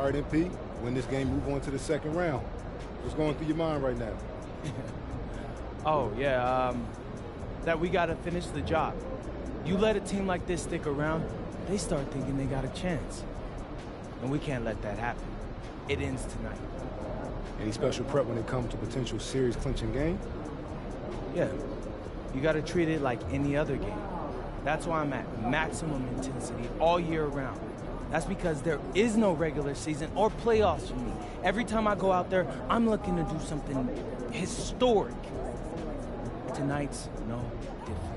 All right, MP, win this game, move on to the second round. What's going through your mind right now? Oh, yeah, that we got to finish the job. You let a team like this stick around, they start thinking they got a chance. And we can't let that happen. It ends tonight. Any special prep when it comes to potential series clinching game? Yeah, you got to treat it like any other game. That's why I'm at maximum intensity all year round. That's because there is no regular season or playoffs for me. Every time I go out there, I'm looking to do something historic. Tonight's no different.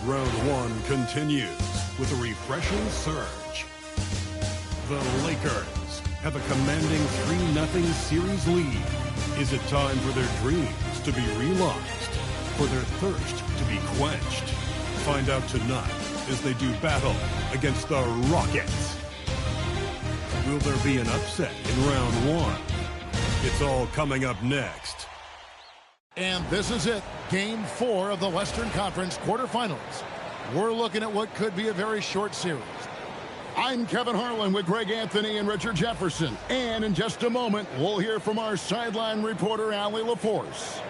Round one continues with a refreshing surge. The Lakers have a commanding 3-0 series lead. Is it time for their dreams to be realized, for their thirst to be quenched? Find out tonight as they do battle against the Rockets. Will there be an upset in round one? It's all coming up next. And this is it, Game 4 of the Western Conference quarterfinals. We're looking at what could be a very short series. I'm Kevin Harlan with Greg Anthony and Richard Jefferson. And in just a moment, we'll hear from our sideline reporter, Allie LaForce.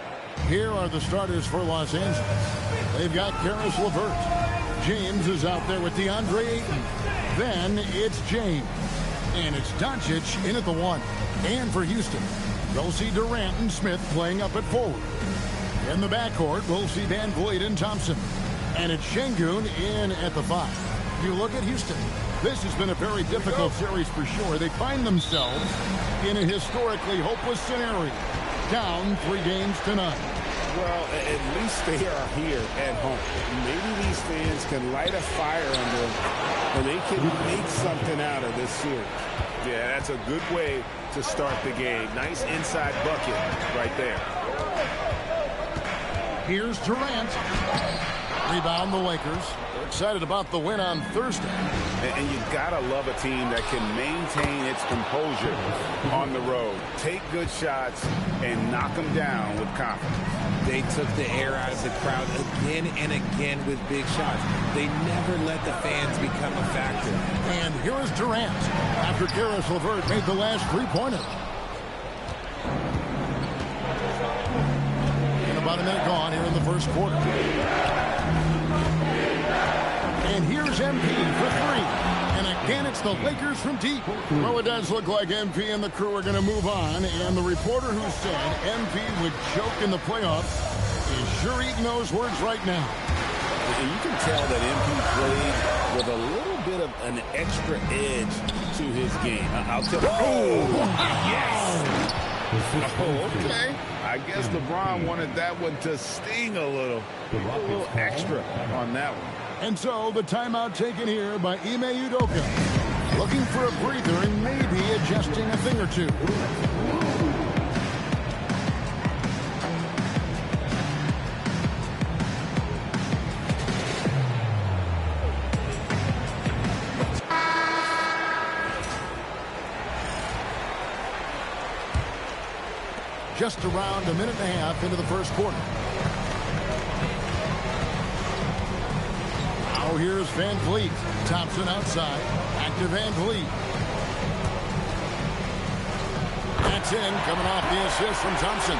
Here are the starters for Los Angeles. They've got Karis LeVert. James is out there with DeAndre Ayton. Then it's James. And it's Doncic in at the 1. And for Houston, they'll see Durant and Smith playing up at forward. In the backcourt, we'll see Van Vliet and Thompson. And it's Şengün in at the 5. You look at Houston. This has been a very difficult series for sure. They find themselves in a historically hopeless scenario. Down 3 games to none. Well, at least they are here at home. Maybe these fans can light a fire under them, and they can make something out of this series. Yeah, that's a good way to start the game. Nice inside bucket right there. Here's Durant. Rebound the Lakers. They're excited about the win on Thursday. And you've got to love a team that can maintain its composure on the road. Take good shots and knock them down with confidence. They took the air out of the crowd again and again with big shots. They never let the fans become a factor. And here is Durant after Karis LeVert made the last 3-pointer. And about a minute gone here in the first quarter. And here's MP for 3. And again, it's the Lakers from deep. Well, it does look like MP and the crew are going to move on. And the reporter who said MP would choke in the playoffs is sure eating those words right now. And you can tell that MP played with a little bit of an extra edge to his game. I'll tell you. Oh, yes. Oh, okay. I guess LeBron wanted that one to sting a little extra on that one. And so the timeout taken here by Ime Udoka. Looking for a breather and maybe adjusting a thing or two. just around a minute and a half into the first quarter. Now here's Van Vliet. Thompson outside. Back to Van Vliet. That's in, coming off the assist from Thompson.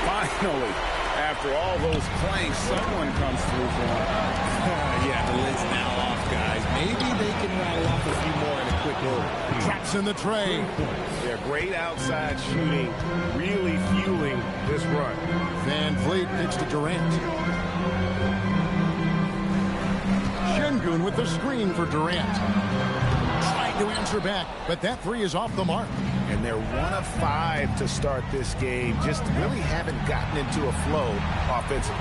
Finally, after all those planks, someone comes through for him. Yeah, the lid's now off, guys. Maybe they can rattle off a few more in a quick order. Drops in the tray. Yeah, great outside shooting, really fueling this run. Van Vliet kicks to Durant. Şengün with the screen for Durant. Trying to answer back, but that three is off the mark. And they're 1 of 5 to start this game. Just really haven't gotten into a flow offensively.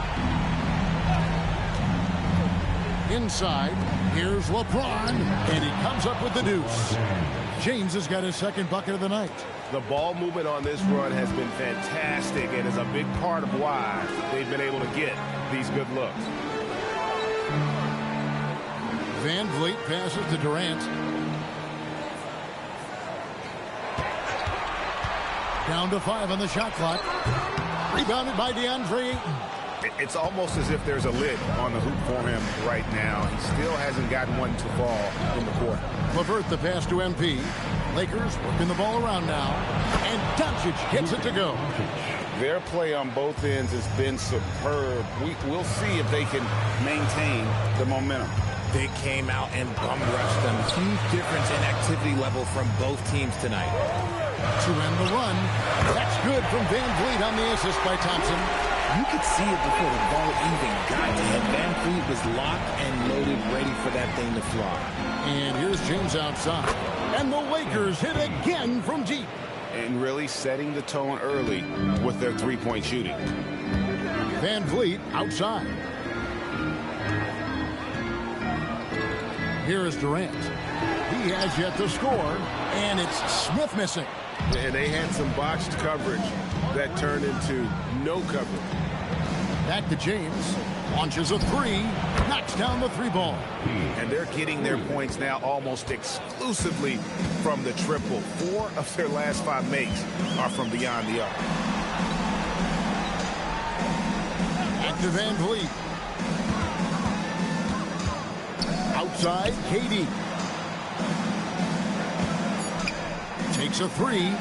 Inside, here's LeBron, and he comes up with the deuce. James has got his second bucket of the night. The ball movement on this run has been fantastic and is a big part of why they've been able to get these good looks. Van Vliet passes to Durant. Down to 5 on the shot clock. Rebounded by DeAndre Ayton. It's almost as if there's a lid on the hoop for him right now. He still hasn't gotten one to fall in the quarter. LeVert the pass to MP. Lakers working the ball around now. And Doncic gets it to go. Their play on both ends has been superb. We'll see if they can maintain the momentum. They came out and bum rushed them. Huge difference in activity level from both teams tonight. To end the run. That's good from Van Vliet on the assist by Thompson. You could see it before the ball even got to him. Van Vliet was locked and loaded, ready for that thing to fly. And here's James outside. And the Lakers hit again from deep. And really setting the tone early with their three-point shooting. Van Vliet outside. Here is Durant. He has yet to score, and it's Smith missing. And they had some botched coverage that turned into no coverage. Back to James. Launches a three. Knocks down the three ball. And they're getting their points now almost exclusively from the triple. 4 of their last 5 makes are from beyond the arc. Back to Van Vliet. Outside, KD. Takes a three.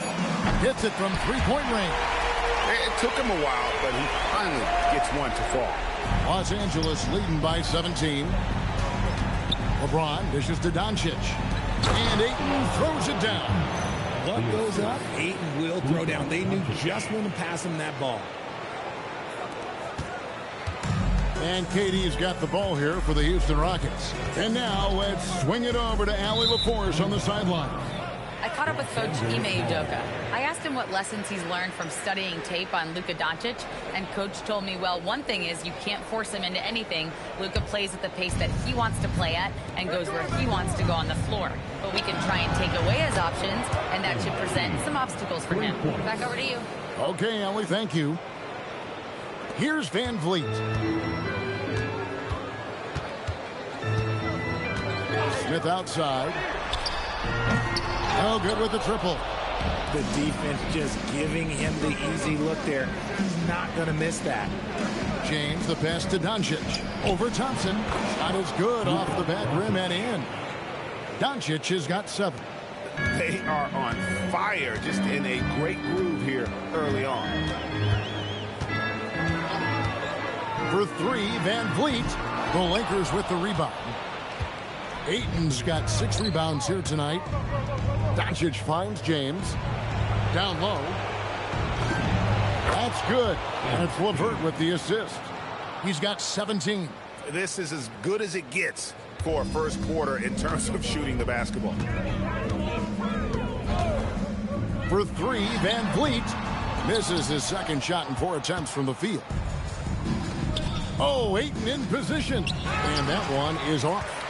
Hits it from three-point range. It took him a while, but he finally gets one to fall. Los Angeles leading by 17. LeBron dishes to Doncic. And Ayton throws it down. What goes up, Ayton will throw down. They knew just when to pass him that ball. And KD's got the ball here for the Houston Rockets. And now let's swing it over to Allie LaForce on the sideline. I caught up with Coach Ime Udoka. I asked him what lessons he's learned from studying tape on Luka Doncic, and Coach told me, well, one thing is you can't force him into anything. Luka plays at the pace that he wants to play at and goes where he wants to go on the floor. But we can try and take away his options, and that should present some obstacles for him. Back over to you. Okay, Allie, thank you. Here's Van Vliet. Smith outside. Oh, good with the triple. The defense just giving him the easy look there. He's not going to miss that. James, the pass to Doncic. Over Thompson. Shot is good off the back rim and in. Doncic has got 7. They are on fire, just in a great groove here early on. For 3, Van Vliet. The Lakers with the rebound. Ayton's got 6 rebounds here tonight. Doncic finds James. Down low. That's good. And it's LeVert with the assist. He's got 17. This is as good as it gets for a first quarter in terms of shooting the basketball. For 3, Van Vliet misses his second shot in 4 attempts from the field. Oh, Ayton in position. And that one is off.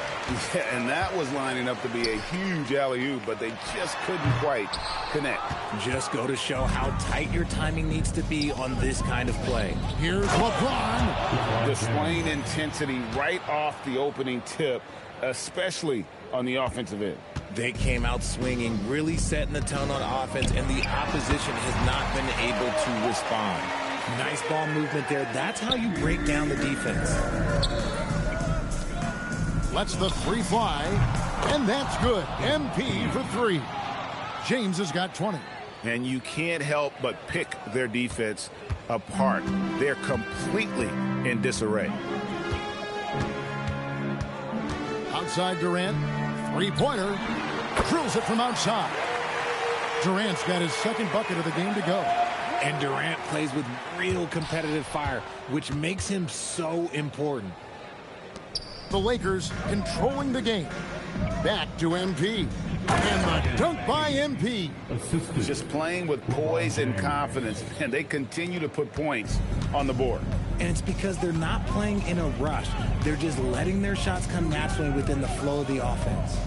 Yeah, and that was lining up to be a huge alley-oop, but they just couldn't quite connect. Just go to show how tight your timing needs to be on this kind of play. Here's LeBron. Displaying intensity right off the opening tip especially on the offensive end. They came out swinging, really setting the tone on offense, and the opposition has not been able to respond. Nice ball movement there. That's how you break down the defense. Lets the three fly, and that's good. MP for 3. James has got 20. And you can't help but pick their defense apart. They're completely in disarray. Outside Durant, three-pointer, drills it from outside. Durant's got his second bucket of the game to go. And Durant plays with real competitive fire, which makes him so important. The Lakers controlling the game. Back to MP. And the dunk by MP. Just playing with poise and confidence, and they continue to put points on the board. And it's because they're not playing in a rush. They're just letting their shots come naturally within the flow of the offense.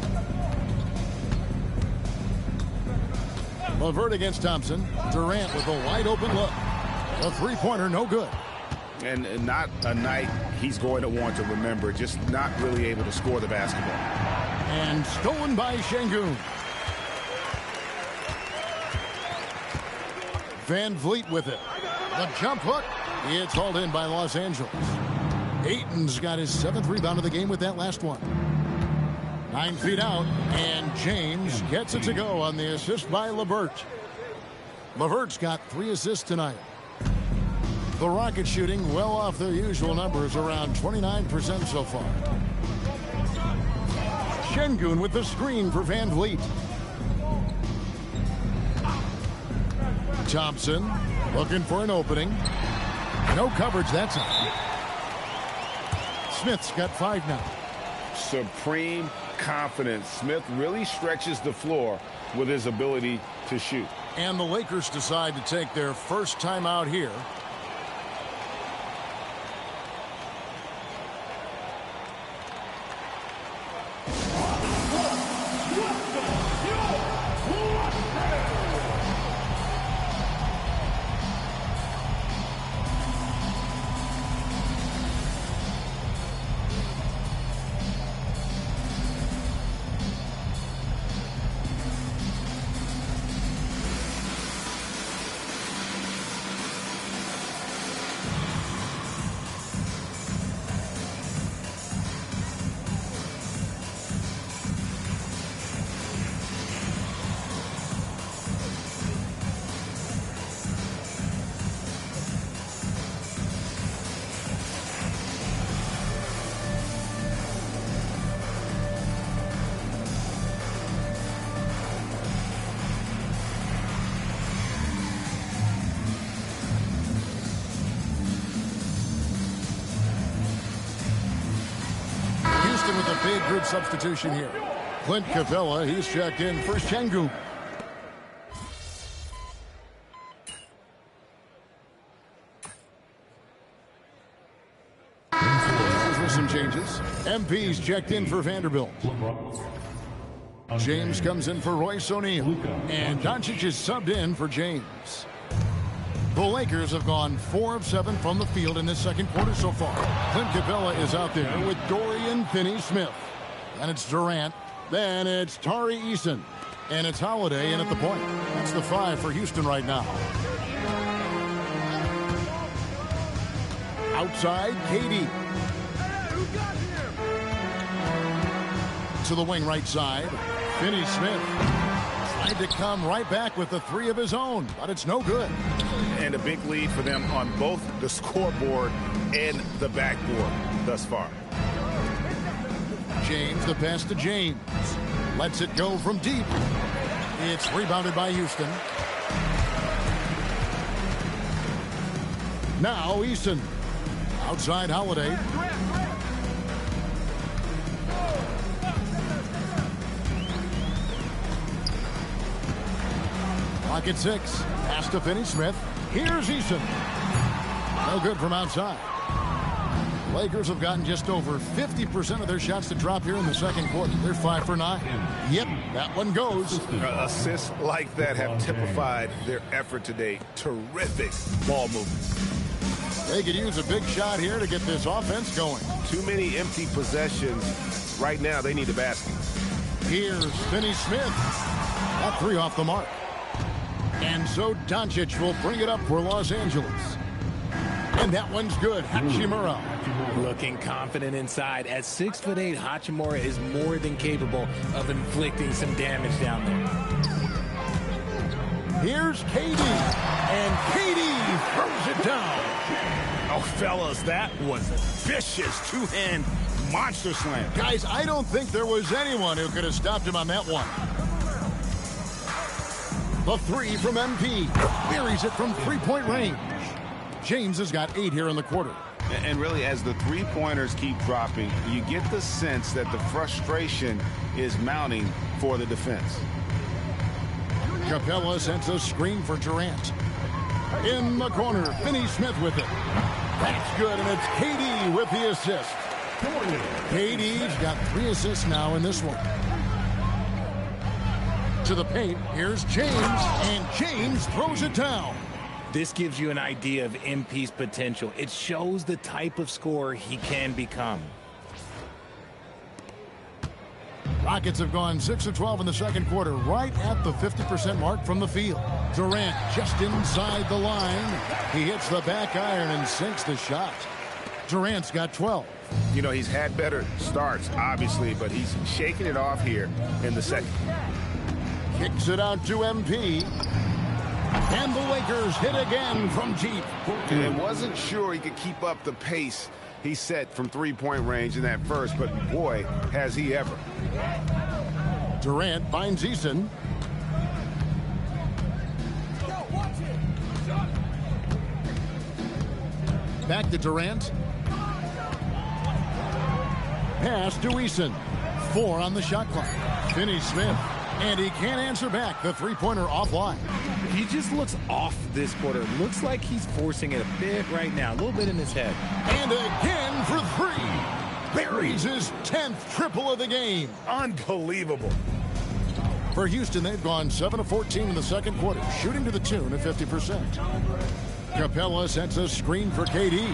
LeVert against Thompson. Durant with a wide open look. A three-pointer, no good. And not a night he's going to want to remember, just not really able to score the basketball. And stolen by Şengün. Van Vliet with it. The jump hook. It's hauled in by Los Angeles. Ayton's got his 7th rebound of the game with that last one. 9 feet out, and James gets it to go on the assist by LeVert. LeVert's got 3 assists tonight. The Rockets shooting well off their usual numbers, around 29% so far. Şengün with the screen for Van Vliet. Thompson looking for an opening. No coverage that time. Smith's got 5 now. Supreme confidence. Smith really stretches the floor with his ability to shoot. And the Lakers decide to take their first timeout here. With a big group substitution here. Clint Capella, he's checked in for Şengün. With some changes. MP's checked in for Vanderbilt. James comes in for Royce O'Neal. And Doncic is subbed in for James. The Lakers have gone 4 of 7 from the field in this second quarter so far. Clint Capella is out there with Dorian Finney-Smith. And it's Durant. Then it's Tari Eason. And it's Holiday in at the point. That's the 5 for Houston right now. Outside, KD. To the wing right side. Finney-Smith tried to come right back with the 3 of his own, but it's no good. And a big lead for them on both the scoreboard and the backboard thus far. James, the pass to James. Lets it go from deep. It's rebounded by Houston. Now Eason. Outside Holiday. Clock at 6. Pass to Finney-Smith. Here's Eason. No good from outside. Lakers have gotten just over 50% of their shots to drop here in the second quarter. They're 5 for 9. Yep, that one goes. Assists like that have typified their effort today. Terrific ball movement. They could use a big shot here to get this offense going. Too many empty possessions. Right now, they need the basket. Here's Finney Smith. That three off the mark. And so Doncic will bring it up for Los Angeles. And that one's good. Hachimura. Looking confident inside. At 6'8", Hachimura is more than capable of inflicting some damage down there. Here's KD. And KD throws it down. Oh, fellas, that was a vicious two-hand monster slam. Guys, I don't think there was anyone who could have stopped him on that one. The three from MP. Buries it from three-point range. James has got 8 here in the quarter. And really, as the three-pointers keep dropping, you get the sense that the frustration is mounting for the defense. Capella sends a screen for Durant. In the corner, Finney Smith with it. That's good, and it's KD with the assist. KD's got 3 assists now in this one. To the paint, here's James, and James throws it down. This gives you an idea of MP's potential. It shows the type of scorer he can become. Rockets have gone 6 of 12 in the second quarter, right at the 50% mark from the field. Durant just inside the line. He hits the back iron and sinks the shot. Durant's got 12. You know, he's had better starts, obviously, but he's shaking it off here in the second. Kicks it out to MP. And the Lakers hit again from deep. And wasn't sure he could keep up the pace he set from three-point range in that first, but boy, has he ever. Durant finds Eason. Back to Durant. Pass to Eason. 4 on the shot clock. Finney Smith. And he can't answer back. The three-pointer offline. He just looks off this quarter. Looks like he's forcing it a bit right now. A little bit in his head. And again for 3. Buries his 10th triple of the game. Unbelievable. For Houston, they've gone 7 of 14 in the second quarter, shooting to the tune of 50%. Capella sets a screen for KD.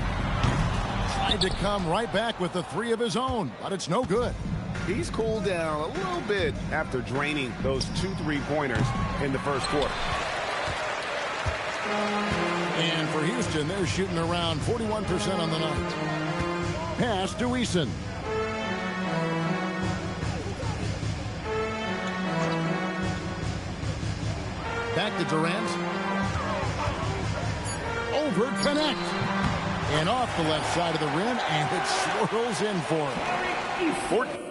Tried to come right back with the 3 of his own, but it's no good. He's cooled down a little bit after draining those 2 3-pointers in the first quarter. And for Houston, they're shooting around 41% on the night. Pass to Eason. Back to Durant. Over connect. And off the left side of the rim, and it swirls in for him.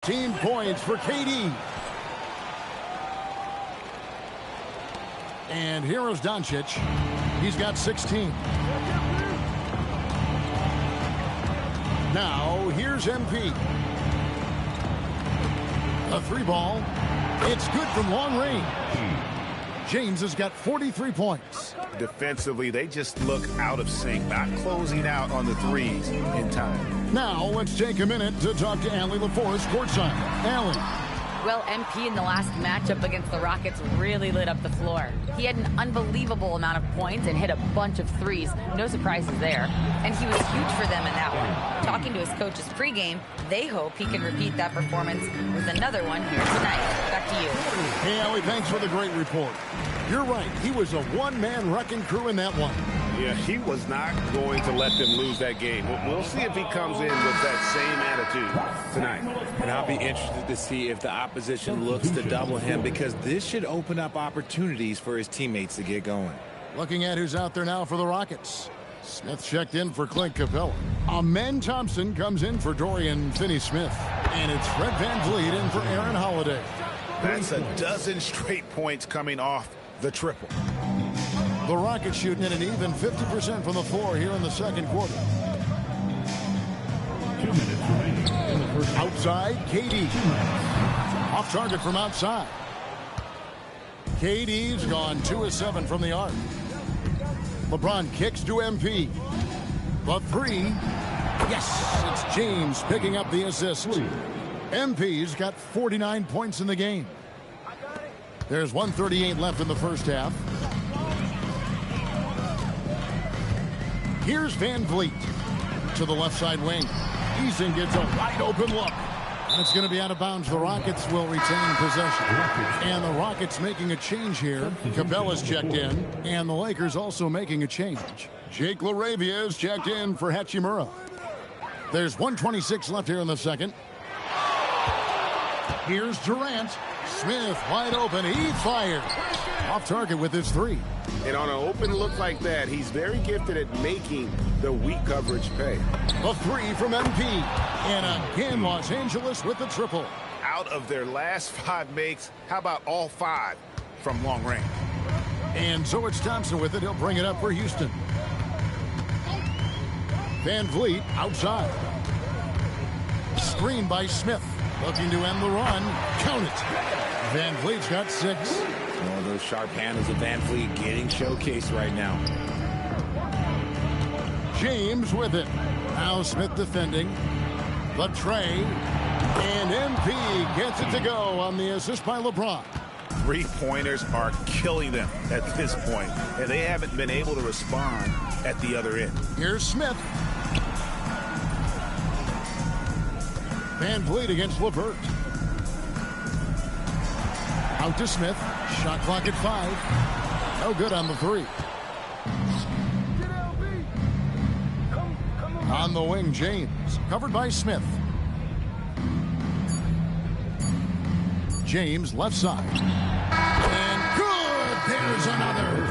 Team points for KD. And here is Doncic. He's got 16. Now, here's MP. A three ball. It's good from long range. James has got 43 points. Defensively, they just look out of sync, not closing out on the threes in time. Now, let's take a minute to talk to Allie LaForest courtside. Allie. Well, MP in the last matchup against the Rockets really lit up the floor. He had an unbelievable amount of points and hit a bunch of threes. No surprises there. And he was huge for them in that one. Talking to his coaches pregame, they hope he can repeat that performance with another one here tonight. Back to you. Hey, Allie, thanks for the great report. You're right. He was a one-man wrecking crew in that one. Yeah, he was not going to let them lose that game. We'll see if he comes in with that same attitude tonight. And I'll be interested to see if the opposition looks to double him, because this should open up opportunities for his teammates to get going. Looking at who's out there now for the Rockets. Smith checked in for Clint Capella. Amen Thompson comes in for Dorian Finney-Smith. And it's Fred VanVleet in for Aaron Holiday. That's a dozen straight points coming off the triple. The Rockets shooting at an even 50% from the floor here in the second quarter. 2 minutes remaining in the first. Outside, KD. Off target from outside. KD's gone 2 of 7 from the arc. LeBron kicks to MP. The three. Yes, it's James picking up the assist. MP's got 49 points in the game. There's 1:38 left in the first half. Here's VanVleet to the left side wing. Eason gets a wide open look. And it's going to be out of bounds. The Rockets will retain possession. And the Rockets making a change here. Capella's checked in. And the Lakers also making a change. Jake LaRavia is checked in for Hachimura. There's 1:26 left here in the second. Here's Durant. Smith wide open. He fires. Off target with his three. And on an open look like that, he's very gifted at making the weak coverage pay. A three from MP. And again, Los Angeles with the triple. Out of their last 5 makes, how about all 5 from long range? And so it's Thompson with it. He'll bring it up for Houston. VanVleet outside. Screen by Smith. Looking to end the run. Count it. VanVleet's got 6. One of those sharp handles of VanVleet getting showcased right now. James with it. Now Smith defending. The tray. And MP gets it to go on the assist by LeBron. 3-pointers are killing them at this point, and they haven't been able to respond at the other end. Here's Smith. VanVleet against LeVert. Out to Smith. Shot clock at 5. No good on the 3. On the wing, James. Covered by Smith. James left side. And good! There's another.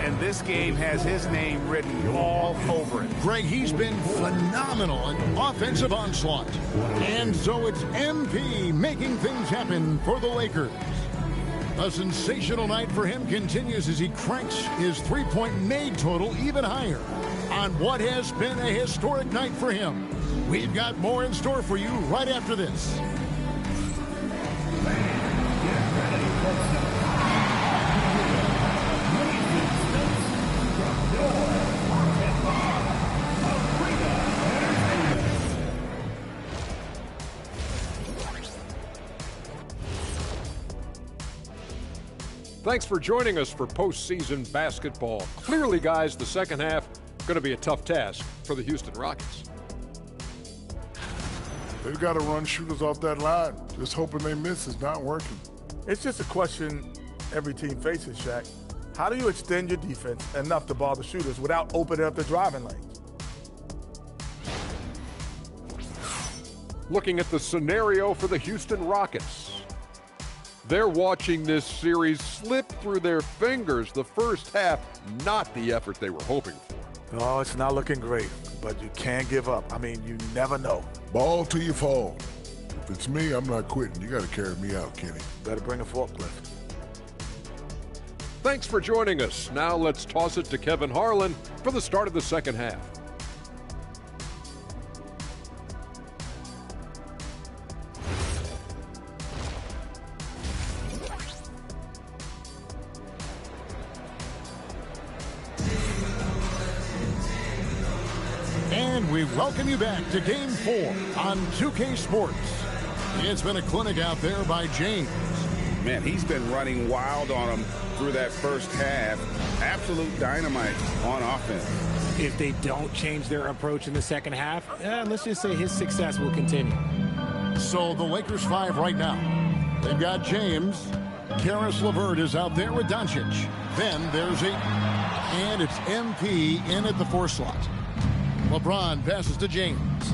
And this game has his name written all over it. Greg, he's been phenomenal in offensive onslaught. And so it's MP making things happen for the Lakers. A sensational night for him continues as he cranks his three-point made total even higher on what has been a historic night for him. We've got more in store for you right after this. Thanks for joining us for postseason basketball. Clearly, guys, the second half going to be a tough task for the Houston Rockets. They've got to run shooters off that line. Just hoping they miss is not working. It's just a question every team faces, Shaq. How do you extend your defense enough to bother shooters without opening up the driving lanes? Looking at the scenario for the Houston Rockets. They're watching this series slip through their fingers. The first half, not the effort they were hoping for. Oh, it's not looking great, but you can't give up. I mean, you never know. Ball till you fall. If it's me, I'm not quitting. You got to carry me out, Kenny. Better bring a forklift. Thanks for joining us. Now let's toss it to Kevin Harlan for the start of the second half. And we welcome you back to Game 4 on 2K Sports. It's been a clinic out there by James. Man, he's been running wild on him through that first half. Absolute dynamite on offense. If they don't change their approach in the second half, let's just say his success will continue. So the Lakers 5 right now. They've got James. Karis LeVert is out there with Doncic. Then there's Ayton. And it's MP in at the 4 slot. LeBron passes to James.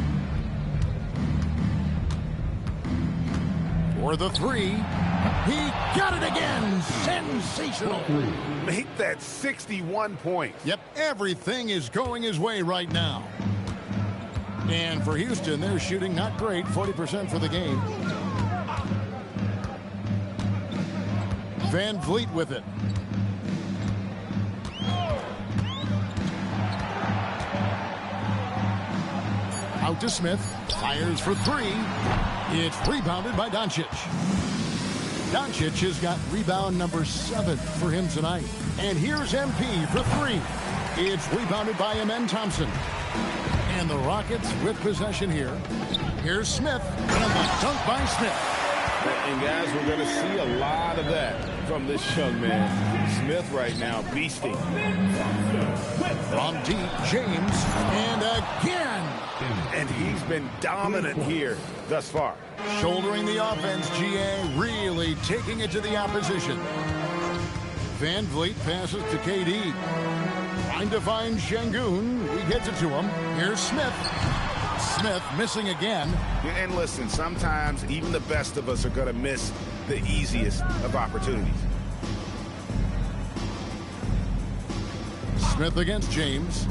For the 3. He got it again. Sensational. Make that 61 points. Yep, everything is going his way right now. And for Houston, they're shooting not great, 40% for the game. Van Vliet with it. Out to Smith. Fires for 3. It's rebounded by Doncic. Doncic has got rebound number 7 for him tonight. And here's MP for 3. It's rebounded by Amen Thompson. And the Rockets with possession here. Here's Smith. And the dunk by Smith. And guys, we're going to see a lot of that from this young man. Smith right now beasting. From deep, James. And again. And he's been dominant here thus far. Shouldering the offense, GA really taking it to the opposition. Van Vliet passes to KD. Trying to find Şengün. He gets it to him. Here's Smith. Smith missing again. And listen, sometimes even the best of us are going to miss the easiest of opportunities. Smith against James.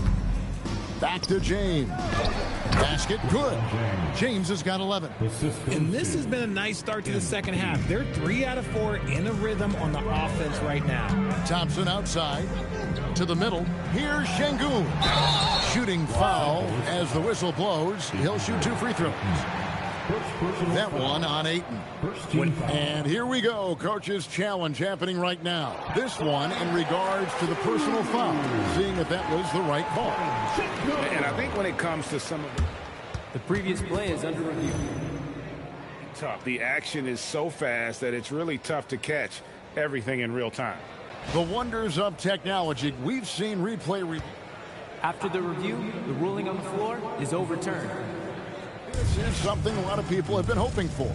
Back to James. Basket good. James has got 11. And this has been a nice start to the second half. They're 3 out of 4 in a rhythm on the offense right now. Thompson outside. To the middle. Here's Şengün. Shooting foul as the whistle blows. He'll shoot 2 free throws. That one on Ayton. And here we go. Coach's challenge happening right now. This one in regards to the personal foul. Seeing if that was the right call. And I think when it comes to some of The previous play is under review. tough, the action is so fast that it's really tough to catch everything in real time. The wonders of technology. We've seen replay. After the review, the ruling on the floor is overturned. This is something a lot of people have been hoping for.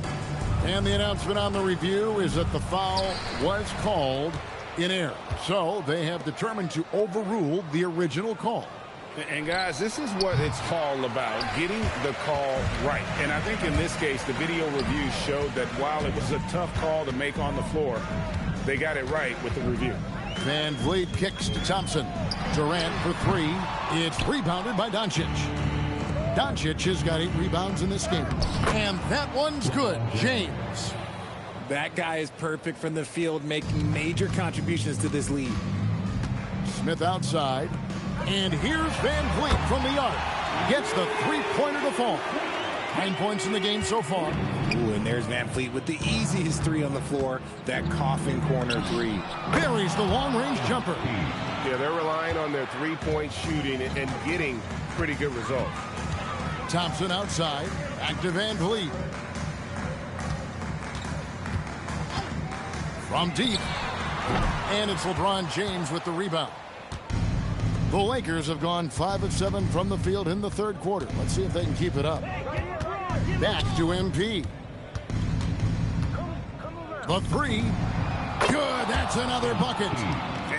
And the announcement on the review is that the foul was called in error. So they have determined to overrule the original call. And guys, this is what it's all about, getting the call right. And I think in this case, the video review showed that while it was a tough call to make on the floor, they got it right with the review. Van Vliet kicks to Thompson. Durant for 3. It's rebounded by Doncic. Doncic has got 8 rebounds in this game. And that one's good. James. That guy is perfect from the field, making major contributions to this lead. Smith outside. And here's Van Vliet from the arc. Gets the 3-pointer to fall. 9 points in the game so far. Ooh, and there's Van Vliet with the easiest 3 on the floor. That coffin corner 3. Buries the long-range jumper. Yeah, they're relying on their three-point shooting and getting pretty good results. Thompson outside. Back to Van Vliet. From deep. And it's LeBron James with the rebound. The Lakers have gone 5 of 7 from the field in the third quarter. Let's see if they can keep it up. Back to MP. The 3. Good. That's another bucket.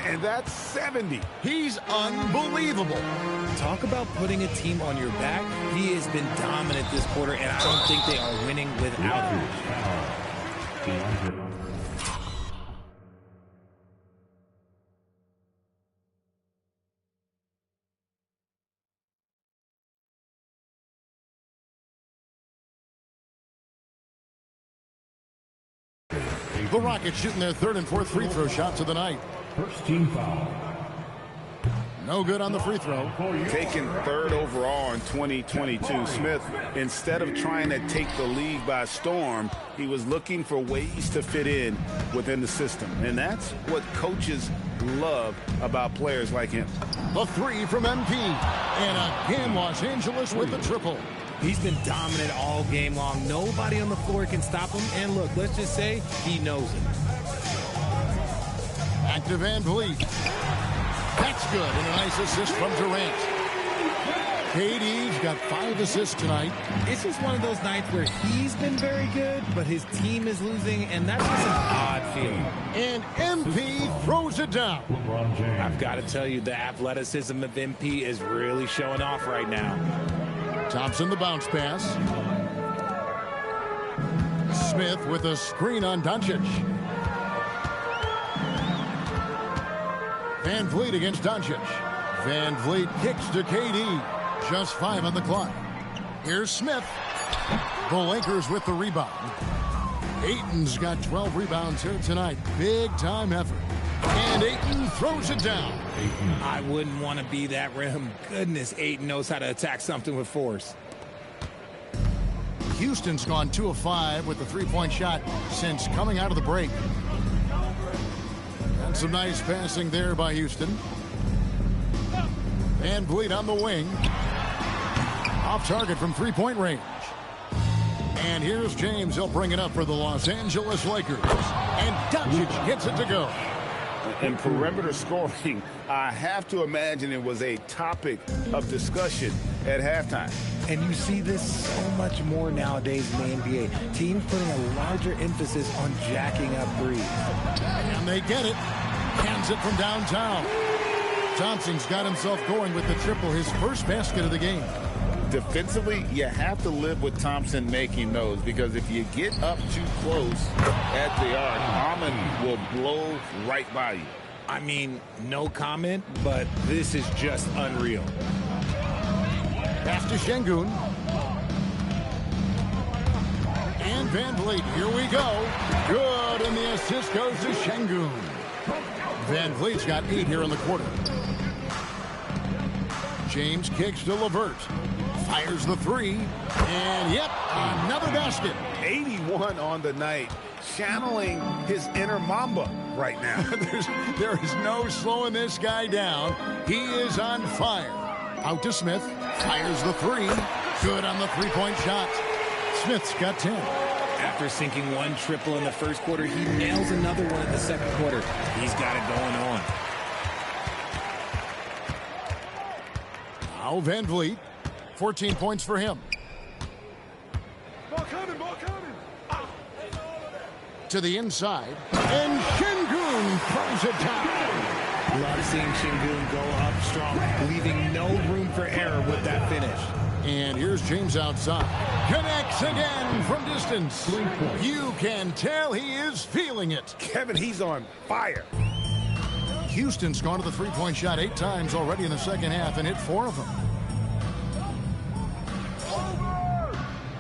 And that's 70. He's unbelievable. Talk about putting a team on your back. He has been dominant this quarter, and I don't think they are winning without him. The Rockets shooting their third and fourth free throw shots of the night. First team foul. No good on the free throw. Taken third overall in 2022, Smith, instead of trying to take the league by storm, he was looking for ways to fit in within the system. And that's what coaches love about players like him. The three from MP. And again, Los Angeles with the triple. He's been dominant all game long. Nobody on the floor can stop him. And look, let's just say he knows it. Back to Van Vliet. That's good, and a nice assist from Durant. KD's got 5 assists tonight. It's just one of those nights where he's been very good, but his team is losing, and that's just an odd feeling. And MP throws it down. I've got to tell you, the athleticism of MP is really showing off right now. Thompson the bounce pass. Smith with a screen on Doncic. Van Vliet against Doncic. Van Vliet kicks to KD. Just 5 on the clock. Here's Smith. The Lakers with the rebound. Ayton's got 12 rebounds here tonight. Big time effort. And Ayton throws it down. I wouldn't want to be that rim. Goodness, Ayton knows how to attack something with force. Houston's gone 2 of 5 with the three-point shot since coming out of the break. And some nice passing there by Houston. Van Vliet on the wing. Off target from three-point range. And here's James. He'll bring it up for the Los Angeles Lakers. And Doncic gets it to go. And perimeter scoring, I have to imagine it was a topic of discussion at halftime. And you see this so much more nowadays in the NBA. Teams putting a larger emphasis on jacking up threes. And they get it. Hands it from downtown. Thompson's got himself going with the triple, his first basket of the game. Defensively, you have to live with Thompson making those, because if you get up too close at the arc, Almond will blow right by you. I mean, no comment, but this is just unreal. Pass to Şengün. And Van Vliet, here we go. Good, and the assist goes to Şengün. Van Vliet's got 8 here in the quarter. James kicks to LeVert. Fires the three. And, yep, another basket. 81 on the night. Channeling his inner Mamba right now. There is no slowing this guy down. He is on fire. Out to Smith. Fires the three. Good on the three-point shot. Smith's got 10. After sinking one triple in the first quarter, he nails another one in the second quarter. He's got it going on. Now Van Vliet. 14 points for him. Ball coming. To the inside. And Şengün throws it down. Love seeing Şengün go up strong, leaving no room for error with that finish. And here's James outside. Connects again from distance. You can tell he is feeling it. Kevin, he's on fire. Houston's gone to the three-point shot 8 times already in the second half and hit 4 of them.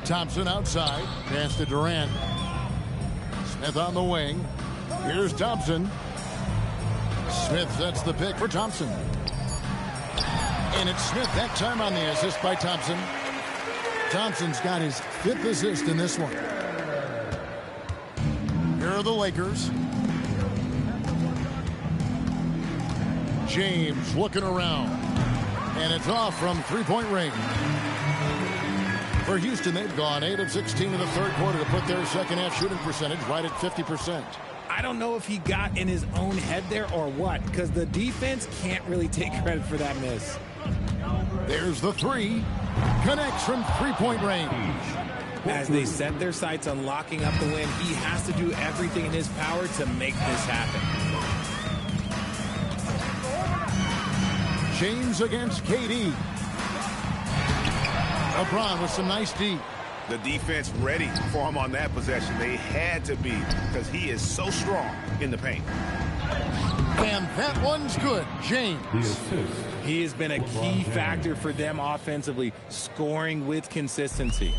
Thompson outside. Pass to Durant. Smith on the wing. Here's Thompson. Smith sets the pick for Thompson. And it's Smith that time on the assist by Thompson. Thompson's got his 5th assist in this one. Here are the Lakers. James looking around. And it's off from three-point range. For Houston, they've gone 8 of 16 in the third quarter to put their second-half shooting percentage right at 50%. I don't know if he got in his own head there or what, because the defense can't really take credit for that miss. There's the three. Connects from three-point range. As they set their sights on locking up the win, he has to do everything in his power to make this happen. James against KD. LeBron with some nice D. The defense ready for him on that possession. They had to be, because he is so strong in the paint. And that one's good. James. He has been a key factor for them offensively, scoring with consistency.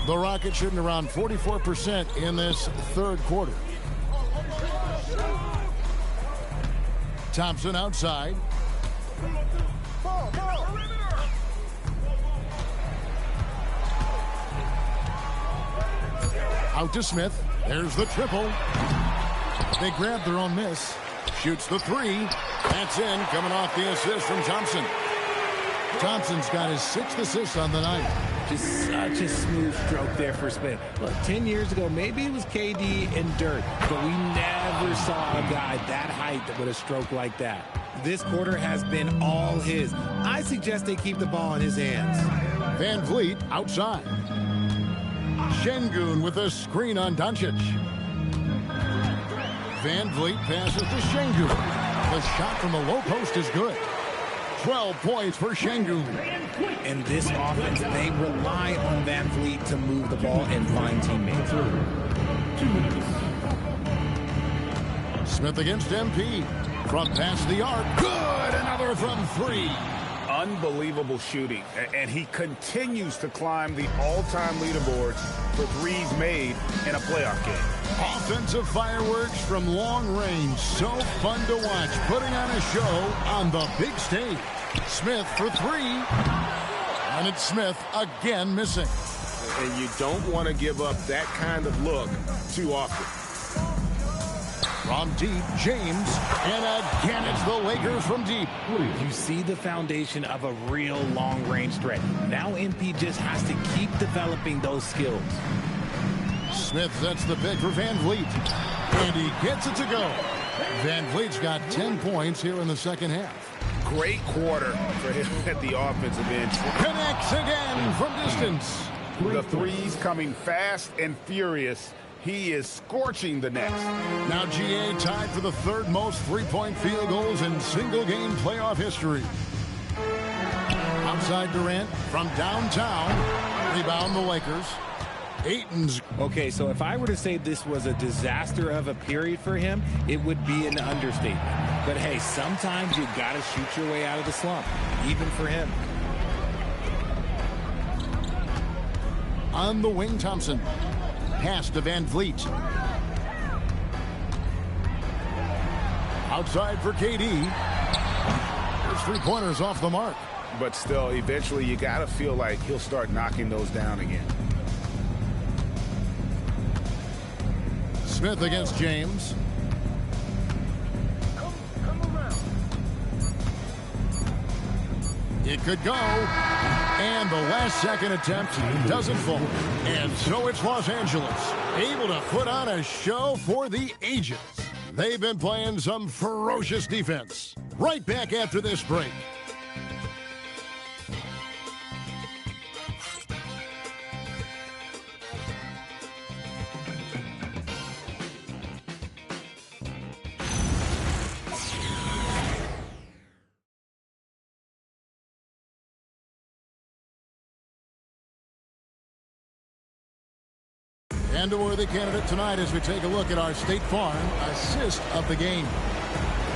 The Rockets shooting around 44% in this third quarter. Thompson outside. Out to Smith. There's the triple. They grab their own miss. Shoots the three. That's in, coming off the assist from Thompson. Thompson's got his 6th assist on the night. Just such a smooth stroke there for Smith. Look, 10 years ago, maybe it was KD and Dirk, but we never saw a guy that height with a stroke like that. This quarter has been all his. I suggest they keep the ball in his hands. Van Vliet outside. Şengün with a screen on Doncic. Van Vliet passes to Şengün. The shot from the low post is good. 12 points for Şengün. In this offense, they rely on Van Vliet to move the ball and find teammates. Smith against MP. From past the arc. Good! Another from 3. Unbelievable shooting. And he continues to climb the all-time leaderboards for threes made in a playoff game. Offensive fireworks from long range. So fun to watch. Putting on a show on the big stage. Smith for 3. And it's Smith again missing. And you don't want to give up that kind of look too often. From deep, James. And again, it's the Lakers from deep. You see the foundation of a real long-range threat. Now MP just has to keep developing those skills. Smith sets the pick for Van Vliet. And he gets it to go. Van Vliet's got 10 points here in the second half. Great quarter for him at the offensive end. Connects again from distance. The threes coming fast and furious. He is scorching the nets. Now GA tied for the 3rd most three-point field goals in single-game playoff history. Outside Durant from downtown. Rebound the Lakers. Ayton's. Okay, so if I were to say this was a disaster of a period for him, it would be an understatement. But hey, sometimes you got to shoot your way out of the slump, even for him. On the wing, Thompson. Pass to Van Vliet. Outside for KD. There's 3-pointers off the mark. But still, eventually you got to feel like he'll start knocking those down again. Smith against James. It could go. And the last-second attempt doesn't fall. And so it's Los Angeles, able to put on a show for the ages. They've been playing some ferocious defense. Right back after this break. And a worthy candidate tonight as we take a look at our State Farm assist of the game.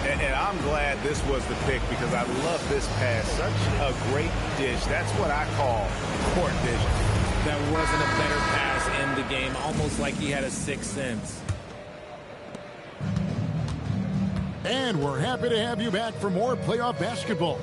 And I'm glad this was the pick because I love this pass. Such a great dish. That's what I call court vision. That wasn't a better pass in the game, almost like he had a sixth sense. And we're happy to have you back for more playoff basketball.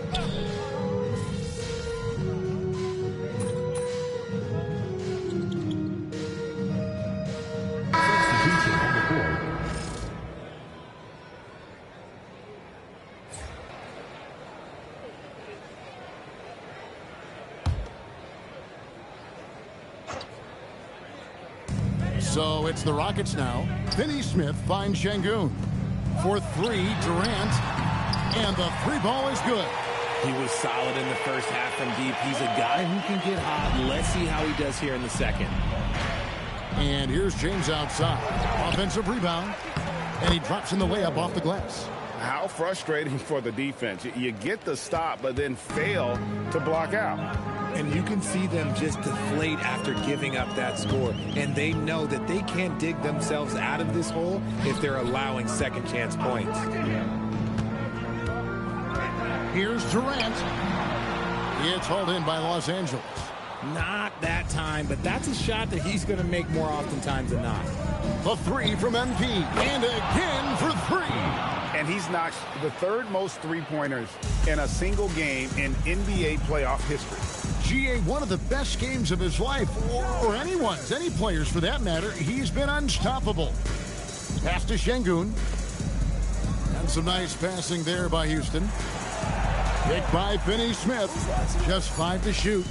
So it's the Rockets now. Finney Smith finds Şengün. For 3, Durant. And the 3 ball is good. He was solid in the first half from deep. He's a guy who can get hot. Let's see how he does here in the second. And here's James outside. Offensive rebound. And he drops in the layup off the glass. How frustrating for the defense. You get the stop, but then fail to block out. And you can see them just deflate after giving up that score. And they know that they can't dig themselves out of this hole if they're allowing second chance points. Here's Durant. It's hauled in by Los Angeles. Not that time, but that's a shot that he's going to make more oftentimes than not. The three from MP, and again for three. And he's knocked the third most three-pointers in a single game in NBA playoff history. GA, one of the best games of his life, or anyone's, any players for that matter. He's been unstoppable. Pass to Şengün. And some nice passing there by Houston. Picked by Finney-Smith. Just 5 to shoot.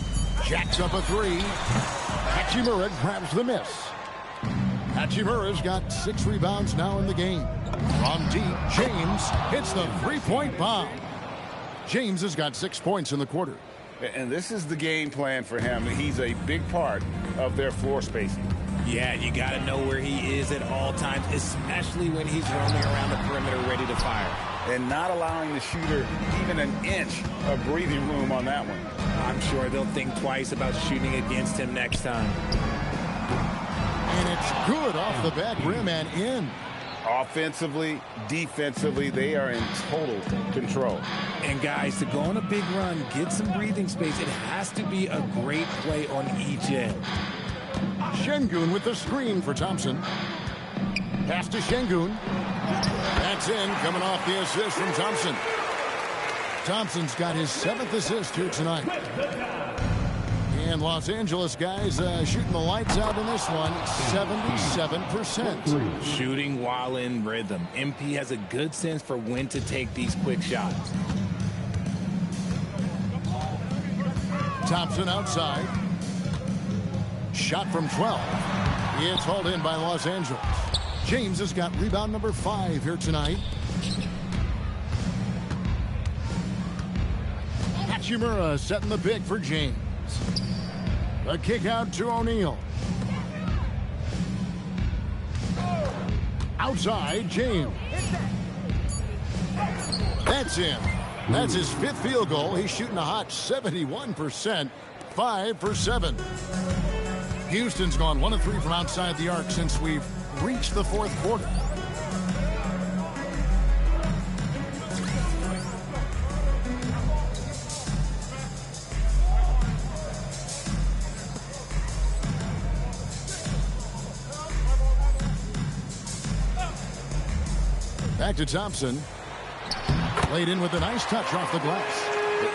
Jacks up a three. Hachimura grabs the miss. Hachimura's got 6 rebounds now in the game. From deep, James hits the three-point bomb. James has got 6 points in the quarter. And this is the game plan for him. He's a big part of their floor spacing. Yeah, you got to know where he is at all times, especially when he's roaming around the perimeter ready to fire. And not allowing the shooter even an inch of breathing room on that one. I'm sure they'll think twice about shooting against him next time. And it's good off the back rim and in. Offensively, defensively, they are in total control. And guys, to go on a big run, get some breathing space, it has to be a great play on each end. Şengün with the screen for Thompson. Pass to Şengün. That's in, coming off the assist from Thompson. Thompson's got his 7th assist here tonight. And Los Angeles guys shooting the lights out in this one, 77%. Shooting while in rhythm. MP has a good sense for when to take these quick shots. Thompson outside. Shot from 12. It's hauled in by Los Angeles. James has got rebound number 5 here tonight. Hachimura setting the pick for James. A kick out to O'Neal. Outside, James. That's in. That's his 5th field goal. He's shooting a hot 71%, 5 for 7. Houston's gone 1 of 3 from outside the arc since we've reached the 4th quarter. Back to Thompson. Played in with a nice touch off the glass.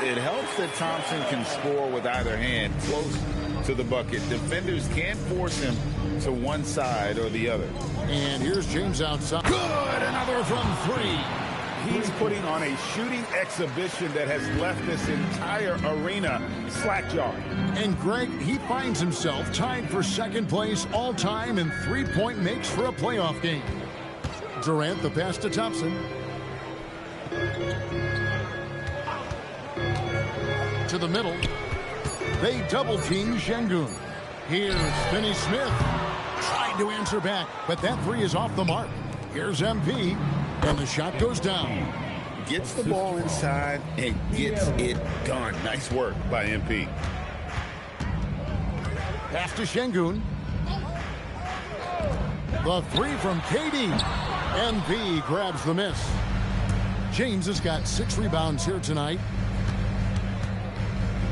It helps that Thompson can score with either hand close to the bucket. Defenders can't force him to one side or the other. And here's James outside. Good! Another from 3. He's putting on a shooting exhibition that has left this entire arena slack-jawed. And Greg, he finds himself tied for 2nd place all-time in three-point makes for a playoff game. Durant, the pass to Thompson. To the middle. They double-team Şengün. Here's Finney-Smith. Tried to answer back, but that 3 is off the mark. Here's MP, and the shot goes down. Gets the ball inside and gets it done. Nice work by MP. Pass to Şengün. The 3 from KD. MP grabs the miss. James has got 6 rebounds here tonight.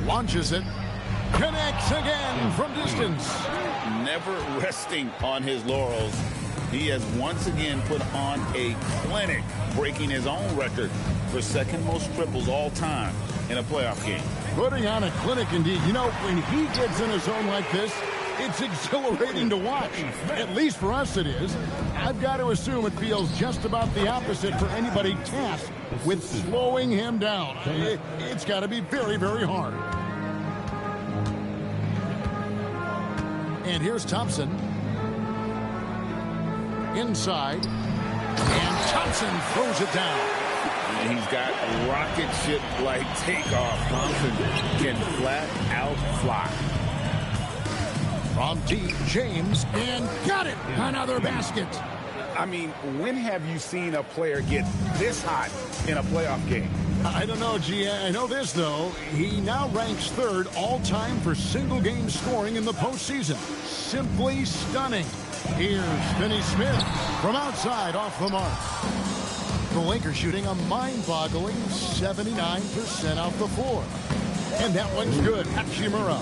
Launches it. Connects again from distance. Never resting on his laurels. He has once again put on a clinic, breaking his own record for 2nd most triples all time in a playoff game. Putting on a clinic indeed. You know, when he gets in a zone like this, it's exhilarating to watch. At least for us it is. I've got to assume it feels just about the opposite for anybody tasked with slowing him down. It's got to be very, very hard. And here's Thompson. Inside. And Thompson throws it down. And he's got rocket ship-like takeoff. Thompson can flat out fly. From deep, James, and got it! Another basket. I mean, when have you seen a player get this hot in a playoff game? I don't know, G. I know this, though. He now ranks 3rd all-time for single-game scoring in the postseason. Simply stunning. Here's Finney-Smith from outside off the mark. The Lakers shooting a mind-boggling 79% off the floor. And that one's good. Hachimura.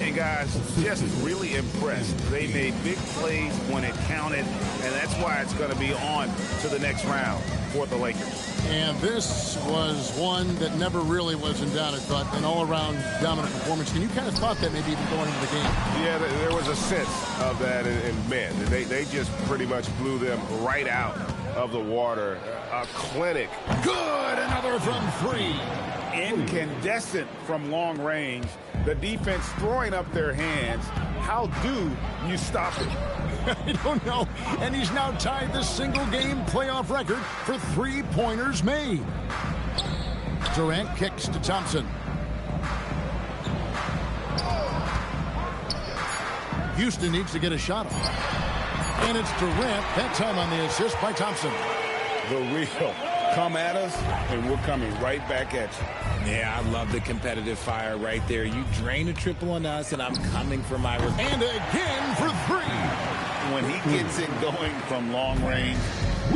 And guys, just really impressed. They made big plays when it counted, and that's why it's going to be on to the next round for the Lakers. And this was one that never really was in doubt, I thought, an all-around dominant performance. And you kind of thought that maybe even going into the game. Yeah, there was a sense of that in men. They just pretty much blew them right out of the water. A clinic. Good! Another from 3. Incandescent from long range. The defense throwing up their hands. How do you stop it? I don't know. And he's now tied the single-game playoff record for three-pointers made. Durant kicks to Thompson. Houston needs to get a shot off. And it's Durant, that time on the assist by Thompson. The real. Come at us, and we're coming right back at you. Yeah, I love the competitive fire right there. You drain a triple on us, and I'm coming for my... And again for 3. When he gets it going from long range,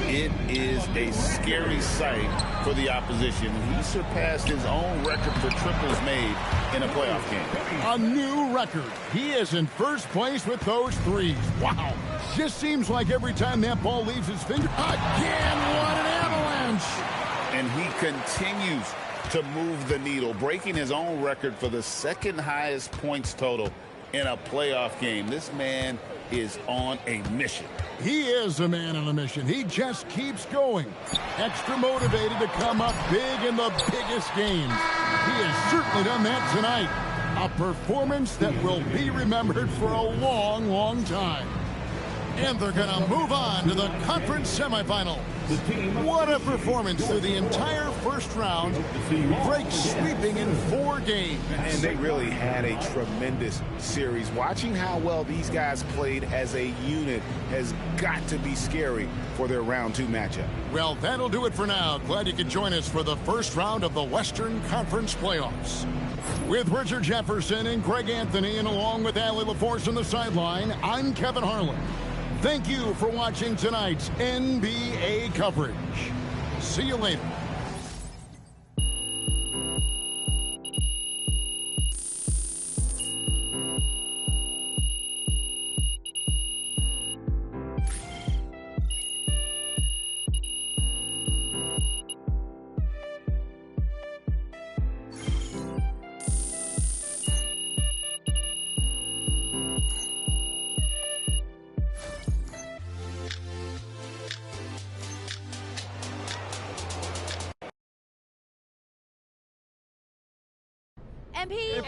it is a scary sight for the opposition. He surpassed his own record for triples made in a playoff game. A new record. He is in first place with those 3s. Wow. Just seems like every time that ball leaves his finger. Again, what an avalanche. And he continues to move the needle, breaking his own record for the second highest points total in a playoff game. This man is on a mission. He is a man on a mission. He just keeps going. Extra motivated to come up big in the biggest games. He has certainly done that tonight. A performance that will be remembered for a long, long time. And they're going to move on to the conference semifinals. What a performance through the entire first round. Breaks sweeping in 4 games. And they really had a tremendous series. Watching how well these guys played as a unit has got to be scary for their round 2 matchup. Well, that'll do it for now. Glad you could join us for the first round of the Western Conference playoffs. With Richard Jefferson and Greg Anthony, and along with Allie LaForce on the sideline, I'm Kevin Harlan. Thank you for watching tonight's NBA coverage. See you later.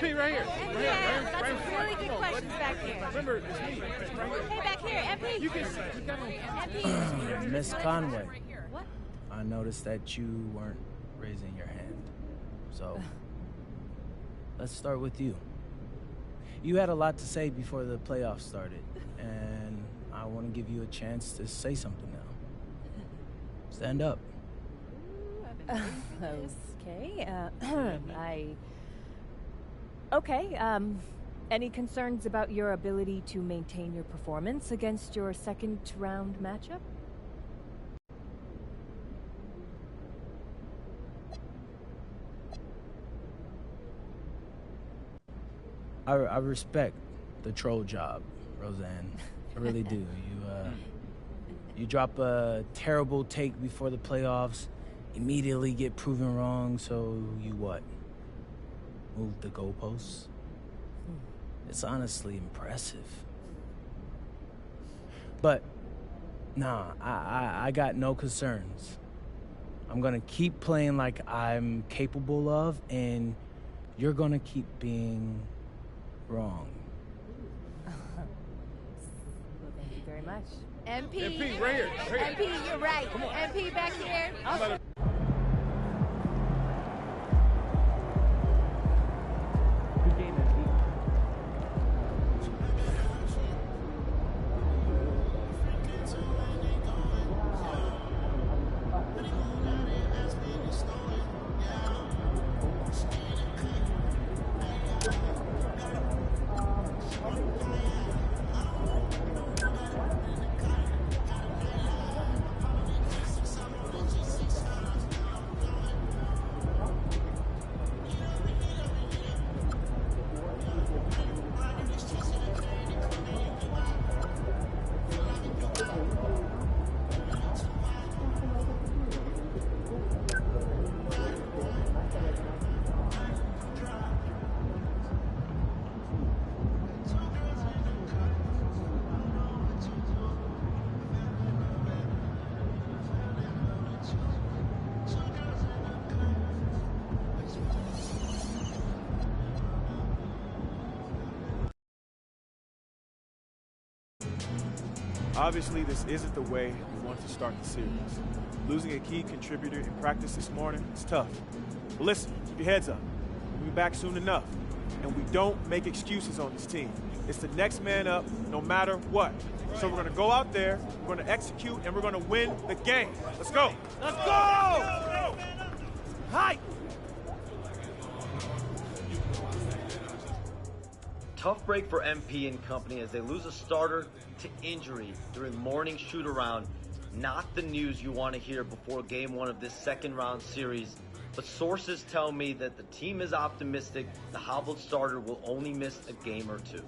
MP right here. MP, got some really good questions back here. Remember, it's me. Hey, back here, MP. You can MP. Miss Conway. What? I noticed that you weren't raising your hand. So, let's start with you. You had a lot to say before the playoffs started, and I want to give you a chance to say something now. Stand up. Okay. Okay, any concerns about your ability to maintain your performance against your second round matchup? I respect the troll job, Roseanne. I really do. You drop a terrible take before the playoffs, immediately get proven wrong, so you what? Move the goalposts? It's honestly impressive. But, nah, I got no concerns. I'm gonna keep playing like I'm capable of, and you're gonna keep being wrong. Well, thank you very much. MP, right here. MP, you're right. MP, back here. Obviously, this isn't the way we want to start the series. Losing a key contributor in practice this morning is tough. But listen, keep your heads up. We'll be back soon enough. And we don't make excuses on this team. It's the next man up, no matter what. So we're going to go out there, we're going to execute, and we're going to win the game. Let's go. Let's go! Hi! Tough break for MP and company as they lose a starter to injury during morning shoot-around. Not the news you want to hear before game one of this second-round series. But sources tell me that the team is optimistic the hobbled starter will only miss a game or two.